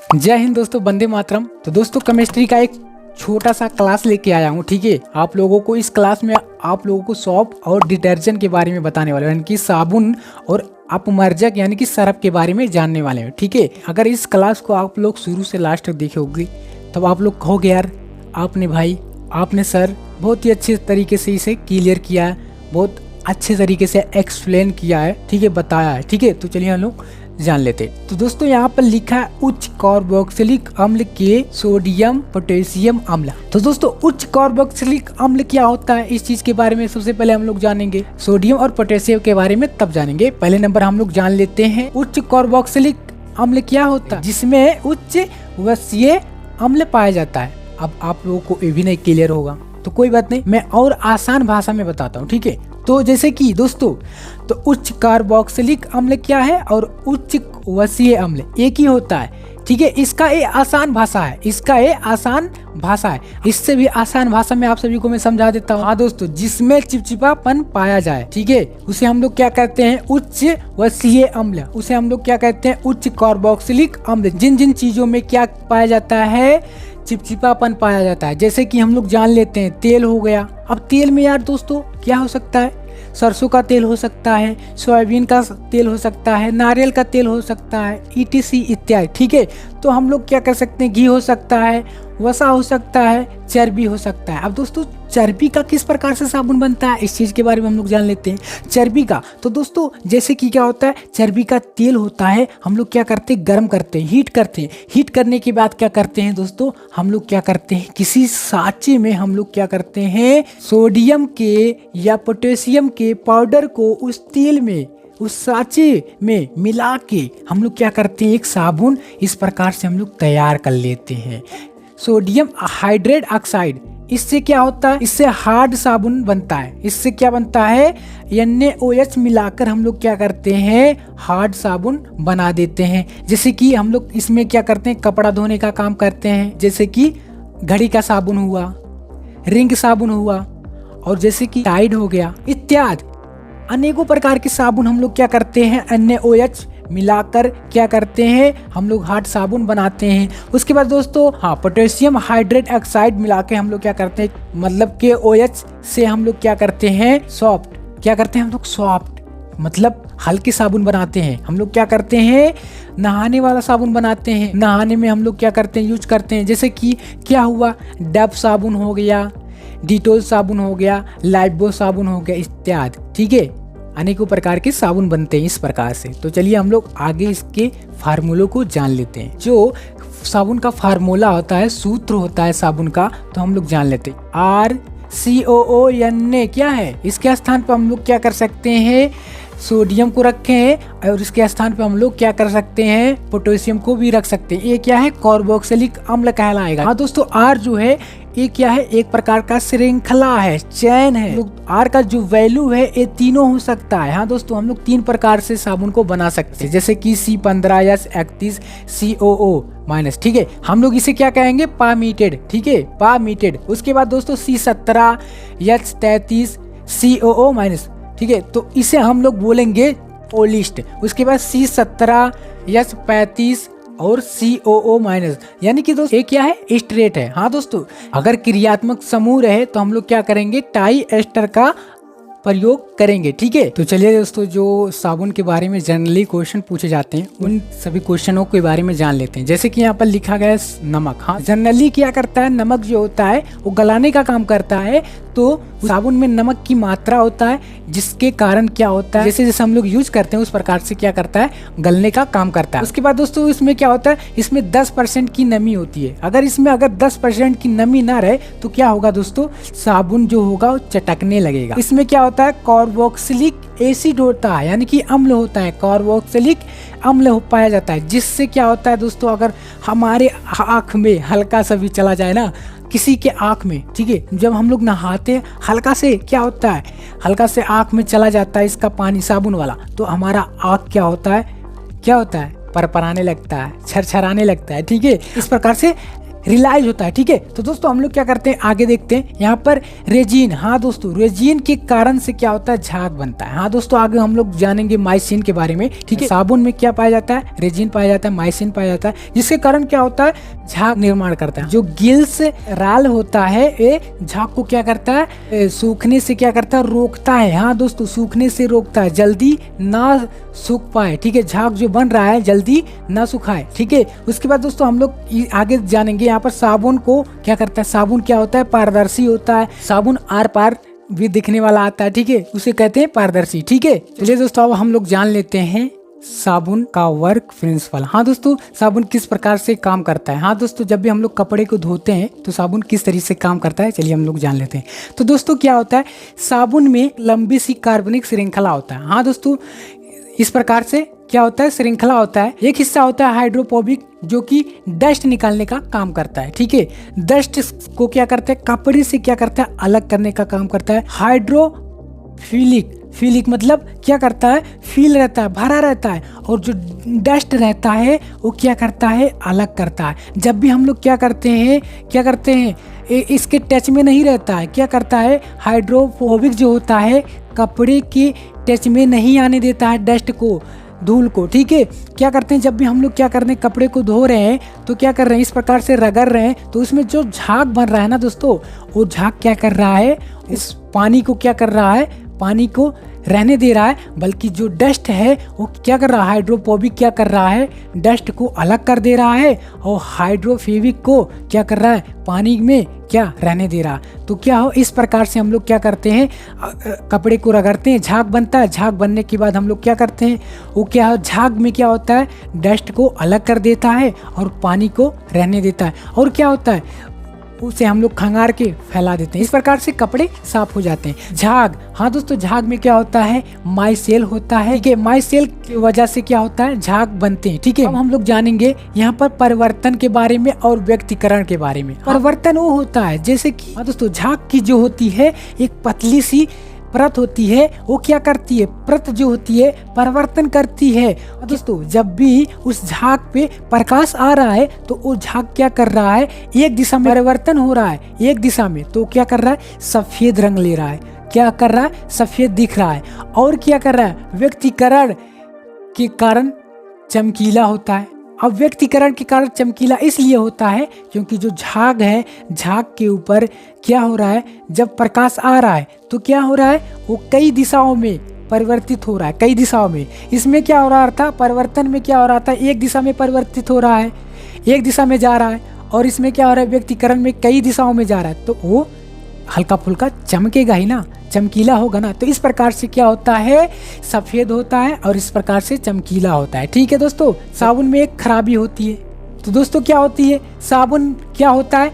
जय हिंद दोस्तों, वंदे मातरम। तो दोस्तों केमिस्ट्री का एक छोटा सा क्लास लेके आया हूँ। ठीक है, आप लोगों को इस क्लास में आप लोगों को सॉप और डिटर्जेंट के बारे में बताने वाले हैं, यानी कि साबुन और अपमर्जक यानी कि सरफ के बारे में जानने वाले हैं। ठीक है, अगर इस क्लास को आप लोग शुरू से लास्ट तक देखे होगी तब आप लोग कहोगे यार आपने भाई आपने सर बहुत ही अच्छे तरीके से इसे क्लियर किया है, बहुत अच्छे तरीके से एक्सप्लेन किया है, ठीक है, बताया है। ठीक है, तो चलिए हम लोग जान लेते हैं। तो दोस्तों यहाँ पर लिखा है उच्च कार्बोक्सिलिक अम्ल के सोडियम पोटेशियम अम्ल। तो दोस्तों उच्च कार्बोक्सिलिक अम्ल क्या होता है, इस चीज के बारे में सबसे पहले हम लोग जानेंगे। सोडियम और पोटेशियम के बारे में तब जानेंगे। पहले नंबर हम लोग जान लेते हैं उच्च कार्बोक्सिलिक अम्ल क्या होता है, जिसमें उच्च वसीय अम्ल पाया जाता है। अब आप लोगों को ये भी नहीं क्लियर होगा तो कोई बात नहीं, मैं और आसान भाषा में बताता हूँ। ठीक है, तो जैसे कि दोस्तों तो उच्च कार्बोक्सिलिक अम्ल क्या है और उच्च वसीय अम्ल एक ही होता है। ठीक है, इसका ये आसान भाषा है, इसका ये आसान भाषा है। इससे भी आसान भाषा में आप सभी को मैं समझा देता हूँ। हाँ दोस्तों, जिसमें चिपचिपापन पाया जाए, ठीक है, उसे हम लोग क्या कहते हैं, उच्च वसीय अम्ल। उसे हम लोग क्या कहते हैं, उच्च कार्बोक्सिलिक अम्ल। जिन जिन चीजों में क्या पाया जाता है, चिपचिपापन पाया जाता है। जैसे कि हम लोग जान लेते हैं तेल हो गया। अब तेल में यार दोस्तों क्या हो सकता है, सरसों का तेल हो सकता है, सोयाबीन का तेल हो सकता है, नारियल का तेल हो सकता है, ETC इत्यादि। ठीक है, तो हम लोग क्या कर सकते हैं, घी हो सकता है, वसा हो सकता है, चर्बी हो सकता है। अब दोस्तों चर्बी का किस प्रकार से साबुन बनता है, इस चीज के बारे में हम लोग जान लेते हैं। चर्बी का तो दोस्तों जैसे कि क्या होता है, चर्बी का तेल होता है, हम लोग क्या करते हैं, गर्म करते हैं, हीट करते हैं। हीट करने के बाद क्या करते हैं दोस्तों, हम लोग क्या करते हैं, किसी साँचे में हम लोग क्या करते हैं, सोडियम के या पोटेशियम के पाउडर को उस तेल में, उस साँचे में मिला के हम लोग क्या करते हैं, एक साबुन इस प्रकार से हम लोग तैयार कर लेते हैं। सोडियम हाइड्रेट ऑक्साइड, इससे क्या होता है, इससे हार्ड साबुन बनता है। इससे क्या बनता है, NaOH मिलाकर हम लोग क्या करते हैं, हार्ड साबुन बना देते हैं। जैसे कि हम लोग इसमें क्या करते हैं, कपड़ा धोने का काम करते हैं, जैसे कि घड़ी का साबुन हुआ, रिंग साबुन हुआ, और जैसे कि टाइड हो गया इत्यादि अनेकों प्रकार के साबुन हम लोग क्या करते हैं, NaOH मिलाकर क्या करते हैं, हम लोग हार्ड साबुन बनाते हैं। उसके बाद दोस्तों हाँ, पोटेशियम हाइड्रेट ऑक्साइड मिला के हम लोग क्या करते हैं, मतलब के OH से हम लोग क्या करते हैं, सॉफ्ट, क्या करते हैं हम लोग, सॉफ्ट मतलब हल्के साबुन बनाते हैं। हम लोग क्या करते हैं, नहाने वाला साबुन बनाते हैं। नहाने में हम लोग क्या करते हैं, यूज करते हैं। जैसे कि क्या हुआ, डव साबुन हो गया, डिटोल साबुन हो गया, लाइफबॉय साबुन हो गया इत्यादि। ठीक है, अनेकों प्रकार के साबुन बनते हैं इस प्रकार से। तो चलिए हम लोग आगे इसके फार्मूलों को जान लेते हैं। जो साबुन का फार्मूला होता है, सूत्र होता है साबुन का, तो हम लोग जान लेते हैं। RCOONA क्या है, इसके स्थान पर हम लोग क्या कर सकते हैं, सोडियम को रखे हैं, और इसके स्थान पर हम लोग क्या कर सकते हैं, पोटेशियम को भी रख सकते हैं। ये क्या है, कार्बोक्सिलिक अम्ल कहलाएगा। हाँ दोस्तों, R जो है ये क्या है, एक प्रकार का श्रृंखला है, चैन है। R का जो वैल्यू है ये तीनों हो सकता है। हाँ दोस्तों, हम लोग 3 प्रकार से साबुन को बना सकते हैं, जैसे कि C15 या S31 COO-। ठीक है, हम लोग इसे क्या कहेंगे, पामीटेड। ठीक है, पामीटेड। उसके बाद दोस्तों C17 H33 COO-। ठीक है, तो इसे हम लोग बोलेंगे पोलिस्ट। उसके बाद C17 H35 और COO-, यानी कि दोस्तों ये क्या है, स्ट्रेट है। हाँ दोस्तों, अगर क्रियात्मक समूह रहे तो हम लोग क्या करेंगे, टाई एस्टर का प्रयोग करेंगे। ठीक है, तो चलिए दोस्तों जो साबुन के बारे में जनरली क्वेश्चन पूछे जाते हैं उन सभी क्वेश्चनों के बारे में जान लेते हैं। जैसे कि यहाँ पर लिखा गया है नमक। हाँ, जनरली क्या करता है, नमक जो होता है वो गलाने का काम करता है। तो साबुन में नमक की मात्रा होता है, जिसके कारण क्या होता है, जैसे जैसे हम लोग यूज करते हैं उस प्रकार से क्या करता है, गलने का काम करता है। उसके बाद दोस्तों इसमें क्या होता है, इसमें 10% की नमी होती है। अगर इसमें 10% की नमी ना रहे तो क्या होगा दोस्तों, साबुन जो होगा वो चटकने लगेगा। इसमें क्या होता है, कार्बोक्सिलिक एसिड होता है, यानी कि अम्ल होता है, कार्बोक्सिलिक अम्ल पाया जाता है। जिससे क्या होता है दोस्तों, अगर हमारे आँख में हल्का सा भी चला जाए ना, किसी के आँख में, ठीक है, जब हम लोग नहाते हैं हल्का से क्या होता है, हल्का से आँख में चला जाता है इसका पानी साबुन वाला, तो हमारा आँख क्या होता है, परपराने लगता है, छरछराने लगता है। ठीक है, इस प्रकार से रिलाइज होता है। ठीक है, तो दोस्तों हम लोग क्या करते हैं, आगे देखते हैं। यहाँ पर रेजिन, हाँ दोस्तों, रेजिन के कारण से क्या होता है, झाग बनता है। हाँ दोस्तों, आगे हम लोग जानेंगे माइसिन के बारे में। ठीक है, साबुन में क्या पाया जाता है, रेजिन पाया जाता है, माइसिन पाया जाता है, जिसके कारण क्या होता है, झाग निर्माण करता है। जो गिल्स राल होता है ये झाग को क्या करता है, सूखने से क्या करता है, रोकता है। हाँ दोस्तों, सूखने से रोकता है, जल्दी ना सूख पाए। ठीक है, झाग जो बन रहा है जल्दी ना सुखाए। ठीक है, उसके बाद दोस्तों हम लोग आगे जानेंगे। यहाँ पर साबुन को क्या करता है, साबुन क्या होता है, पारदर्शी होता है। साबुन आर पार भी दिखने वाला आता है। ठीक है, उसे कहते हैं पारदर्शी। ठीक है, चलिए दोस्तों अब हम लोग जान लेते हैं साबुन का वर्क प्रिंसिपल। हाँ दोस्तों, साबुन किस प्रकार से काम करता है। हाँ दोस्तों, जब भी हम लोग कपड़े को धोते हैं तो साबुन किस तरीके से काम करता है, चलिए हम लोग जान लेते हैं। तो दोस्तों क्या होता है, साबुन में लंबी सी कार्बनिक श्रृंखला होता है। हाँ दोस्तों, इस प्रकार से क्या होता है, श्रृंखला होता है। एक हिस्सा होता है हाइड्रोफोबिक, जो कि डस्ट निकालने का काम करता है। ठीक है, डस्ट को क्या करता है, कपड़े से क्या करता है, अलग करने का काम करता है। हाइड्रोफिलिक, फिलिक मतलब क्या करता है, फील रहता है, भरा रहता है, और जो डस्ट रहता है वो क्या करता है, अलग करता है। जब भी हम लोग क्या करते हैं इसके टच में नहीं रहता है, क्या करता है, हाइड्रोफोबिक जो होता है कपड़े के टच में नहीं आने देता है डस्ट को, धूल को। ठीक है, क्या करते हैं, जब भी हम लोग क्या कर रहे हैं, कपड़े को धो रहे हैं तो क्या कर रहे हैं, इस प्रकार से रगड़ रहे हैं, तो उसमें जो झाग बन रहा है ना दोस्तों, वो झाग क्या कर रहा है, इस पानी को क्या कर रहा है, पानी को रहने दे रहा है, बल्कि जो डस्ट है वो क्या कर रहा है, हाइड्रोफोबिक क्या कर रहा है, डस्ट को अलग कर दे रहा है, और हाइड्रोफोबिक को क्या कर रहा है, पानी में क्या रहने दे रहा। तो क्या हो, इस प्रकार से हम लोग क्या करते हैं, कपड़े को रगड़ते हैं, झाग बनता है। झाग बनने के बाद हम लोग क्या करते हैं, वो क्या, झाग में क्या होता है, डस्ट को अलग कर देता है और पानी को रहने देता है, और क्या होता है, उसे हम लोग खंगार के फैला देते हैं। इस प्रकार से कपड़े साफ हो जाते हैं। झाग, हाँ दोस्तों, झाग में क्या होता है, माइसेल होता है। ठीक है, माइसेल की वजह से क्या होता है, झाग बनते हैं। ठीक है, अब हम लोग जानेंगे यहाँ पर परिवर्तन के बारे में और व्यक्तिकरण के बारे में। परिवर्तन वो होता है जैसे कि, हाँ दोस्तों, झाग की जो होती है एक पतली सी परत होती है, वो क्या करती है, परत जो होती है परिवर्तन करती है। दोस्तों, जब भी उस झाग पे प्रकाश आ रहा है तो वो झाग क्या कर रहा है, एक दिशा में परिवर्तन हो रहा है, एक दिशा में, तो क्या कर रहा है, सफेद रंग ले रहा है, क्या कर रहा है, सफेद दिख रहा है। और क्या कर रहा है, व्यक्तिकरण के कारण चमकीला होता है। अब व्यक्तिकरण के कारण चमकीला इसलिए होता है क्योंकि जो झाग है, झाग के ऊपर क्या हो रहा है, जब प्रकाश आ रहा है तो क्या हो रहा है, वो कई दिशाओं में परिवर्तित हो रहा है, कई दिशाओं में। इसमें क्या हो रहा था, परिवर्तन में क्या हो रहा था, एक दिशा में परिवर्तित हो रहा है, एक दिशा में जा रहा है, और इसमें क्या हो रहा है, व्यक्तिकरण में कई दिशाओं में जा रहा है, तो वो हल्का फुल्का चमकेगा ही ना, चमकीला होगा ना। तो इस प्रकार से क्या होता है, सफेद होता है और इस प्रकार से चमकीला होता है। ठीक है दोस्तों, साबुन में एक खराबी होती है। तो दोस्तों क्या होती है, साबुन क्या होता है,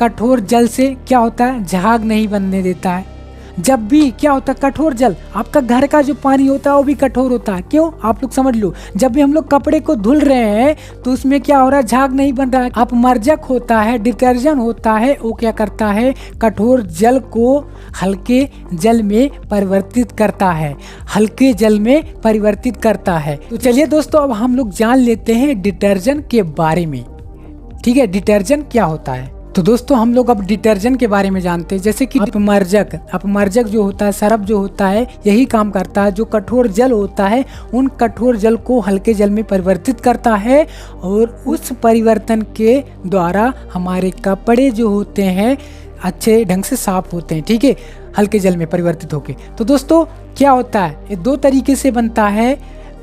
कठोर जल से क्या होता है, झाग नहीं बनने देता है। जब भी क्या होता है, कठोर जल, आपका घर का जो पानी होता है वो भी कठोर होता है। क्यों, आप लोग समझ लो, जब भी हम लोग कपड़े को धुल रहे हैं तो उसमें क्या हो रहा है, झाग नहीं बन रहा है। अपमर्जक होता है, डिटर्जेंट होता है, वो क्या करता है, कठोर जल को हल्के जल में परिवर्तित करता है, हल्के जल में परिवर्तित करता है। तो चलिए दोस्तों, अब हम लोग जान लेते हैं डिटर्जेंट के बारे में। ठीक है, डिटर्जेंट क्या होता है। तो दोस्तों हम लोग अब डिटर्जेंट के बारे में जानते हैं। जैसे कि अपमर्जक जो होता है, सरफ जो होता है, यही काम करता है। जो कठोर जल होता है, उन कठोर जल को हल्के जल में परिवर्तित करता है, और उस परिवर्तन के द्वारा हमारे कपड़े जो होते हैं अच्छे ढंग से साफ होते हैं। ठीक है, हल्के जल में परिवर्तित होके। तो दोस्तों क्या होता है, ये दो तरीके से बनता है।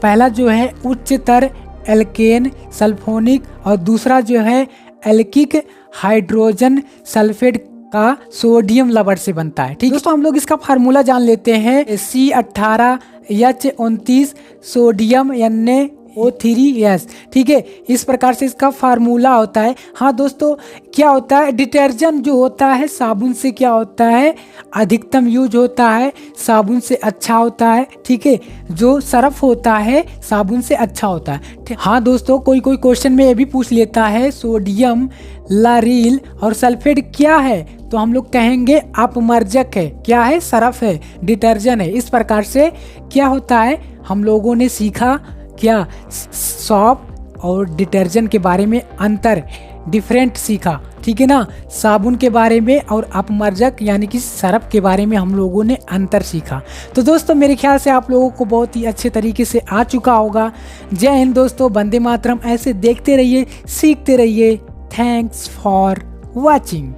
पहला जो है उच्चतर एल्केन सल्फोनिक, और दूसरा जो है एल्किक हाइड्रोजन सल्फेट का सोडियम लवण से बनता है। ठीक दोस्तों, हम लोग इसका फार्मूला जान लेते हैं। C18H29 sodium NaO3। ठीक है, इस प्रकार से इसका फार्मूला होता है। हाँ दोस्तों, क्या होता है, डिटर्जेंट जो होता है साबुन से क्या होता है, अधिकतम यूज होता है, साबुन से अच्छा होता है। ठीक है, जो सरफ होता है साबुन से अच्छा होता है। हाँ दोस्तों, कोई क्वेश्चन में ये भी पूछ लेता है, सोडियम लारिल और सल्फेट क्या है, तो हम लोग कहेंगे अपमर्जक है। क्या है, सरफ है, डिटर्जेंट है। इस प्रकार से क्या होता है, हम लोगों ने सीखा क्या, सॉप और डिटर्जेंट के बारे में अंतर, डिफरेंट सीखा, ठीक है ना। साबुन के बारे में और अपमर्जक यानी कि सरफ के बारे में हम लोगों ने अंतर सीखा। तो दोस्तों मेरे ख्याल से आप लोगों को बहुत ही अच्छे तरीके से आ चुका होगा। जय हिंद दोस्तों, वंदे मातरम। ऐसे देखते रहिए, सीखते रहिए। Thanks for watching.